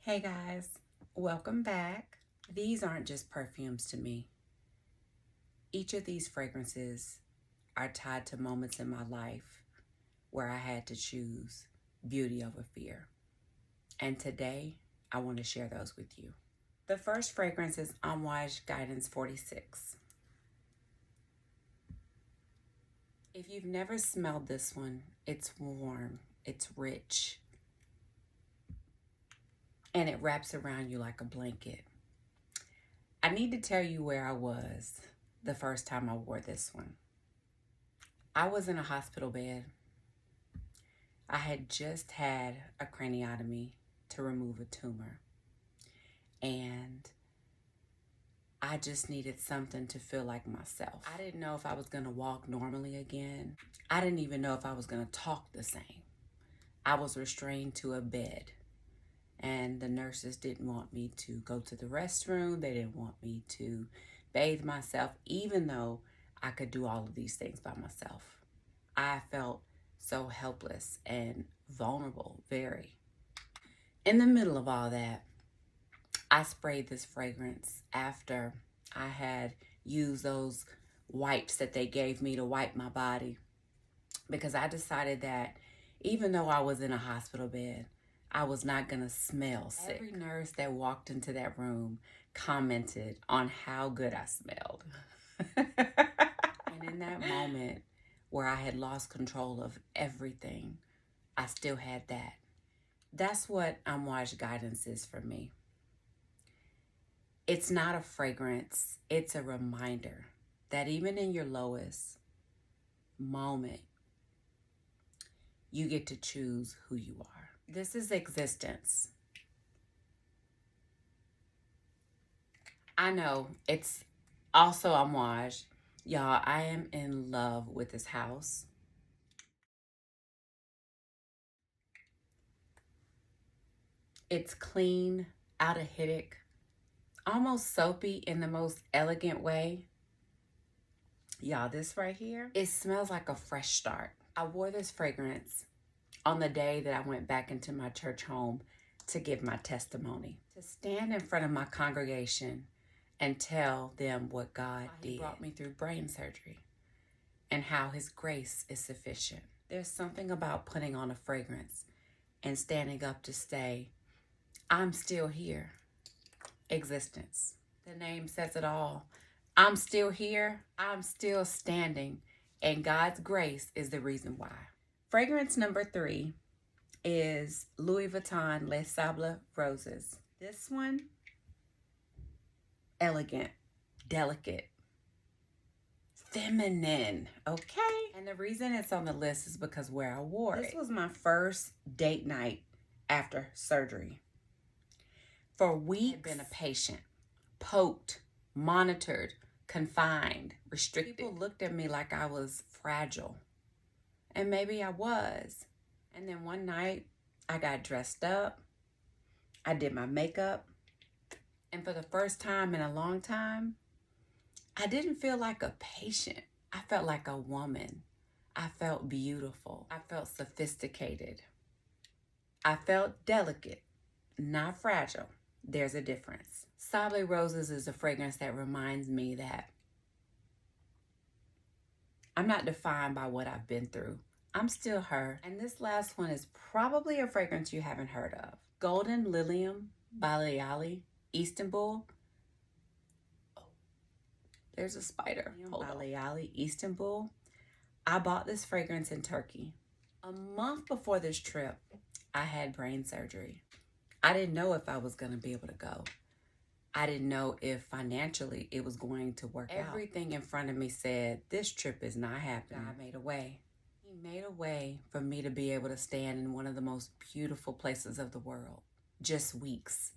Hey guys, welcome back. These aren't just perfumes to me. Each of these fragrances are tied to moments in my life where I had to choose beauty over fear. And today, I want to share those with you. The first fragrance is Amouage Guidance 46. If you've never smelled this one, it's warm, it's rich, and it wraps around you like a blanket. I need to tell you where I was the first time I wore this one. I was in a hospital bed. I had just had a craniotomy to remove a tumor. And I just needed something to feel like myself. I didn't know if I was gonna walk normally again. I didn't even know if I was gonna talk the same. I was restrained to a bed. And the nurses didn't want me to go to the restroom. They didn't want me to bathe myself, even though I could do all of these things by myself. I felt so helpless and vulnerable, very. In the middle of all that, I sprayed this fragrance after I had used those wipes that they gave me to wipe my body, because I decided that even though I was in a hospital bed, I was not gonna smell sick. Every nurse that walked into that room commented on how good I smelled. And in that moment where I had lost control of everything, I still had that. That's what Amouage Guidance is for me. It's not a fragrance, it's a reminder that even in your lowest moment, you get to choose who you are. This is Existence. I know it's also Amouage. Y'all, I am in love with this house. It's clean, out of Hiddick, almost soapy in the most elegant way. Y'all, this right here, it smells like a fresh start. I wore this fragrance on the day that I went back into my church home to give my testimony, to stand in front of my congregation and tell them what God did. He brought me through brain surgery and how His grace is sufficient. There's something about putting on a fragrance and standing up to say, I'm still here. Existence. The name says it all. I'm still here. I'm still standing. And God's grace is the reason why. Fragrance number 3 is Louis Vuitton Les Sables Roses. This one, elegant, delicate, feminine, okay? And the reason it's on the list is because where I wore it. This was my first date night after surgery. For weeks, I've been a patient, poked, monitored, confined, restricted. People looked at me like I was fragile. And maybe I was. And then one night, I got dressed up. I did my makeup. And for the first time in a long time, I didn't feel like a patient. I felt like a woman. I felt beautiful. I felt sophisticated. I felt delicate, not fragile. There's a difference. Sables Roses is a fragrance that reminds me that I'm not defined by what I've been through. I'm still her. And this last one is probably a fragrance you haven't heard of. Golden Lilium by Layali, Istanbul. Oh, there's a spider. By Layali, Istanbul. I bought this fragrance in Turkey. A month before this trip, I had brain surgery. I didn't know if I was going to be able to go. I didn't know if financially it was going to work out. Everything in front of me said, this trip is not happening. God made a way. He made a way for me to be able to stand in one of the most beautiful places of the world, just weeks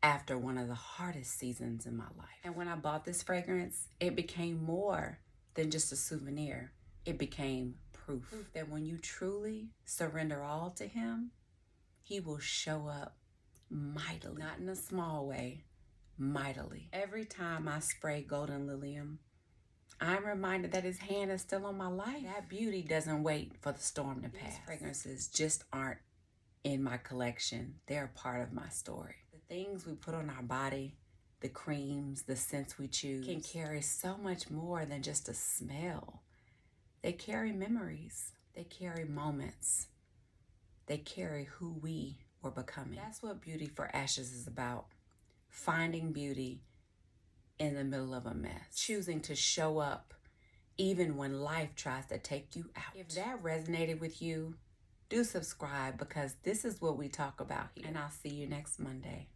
after one of the hardest seasons in my life. And when I bought this fragrance, it became more than just a souvenir. It became proof that when you truly surrender all to Him, He will show up mightily, not in a small way, mightily. Every time I spray Golden Lilium, I'm reminded that His hand is still on my life. That beauty doesn't wait for the storm to pass. These fragrances just aren't in my collection. They're a part of my story. The things we put on our body, the creams, the scents we choose, can carry so much more than just a smell. They carry memories. They carry moments. They carry who we were becoming. That's what Beauty for Ashes is about. Finding beauty in the middle of a mess. Choosing to show up even when life tries to take you out. If that resonated with you, do subscribe, because this is what we talk about here. And I'll see you next Monday.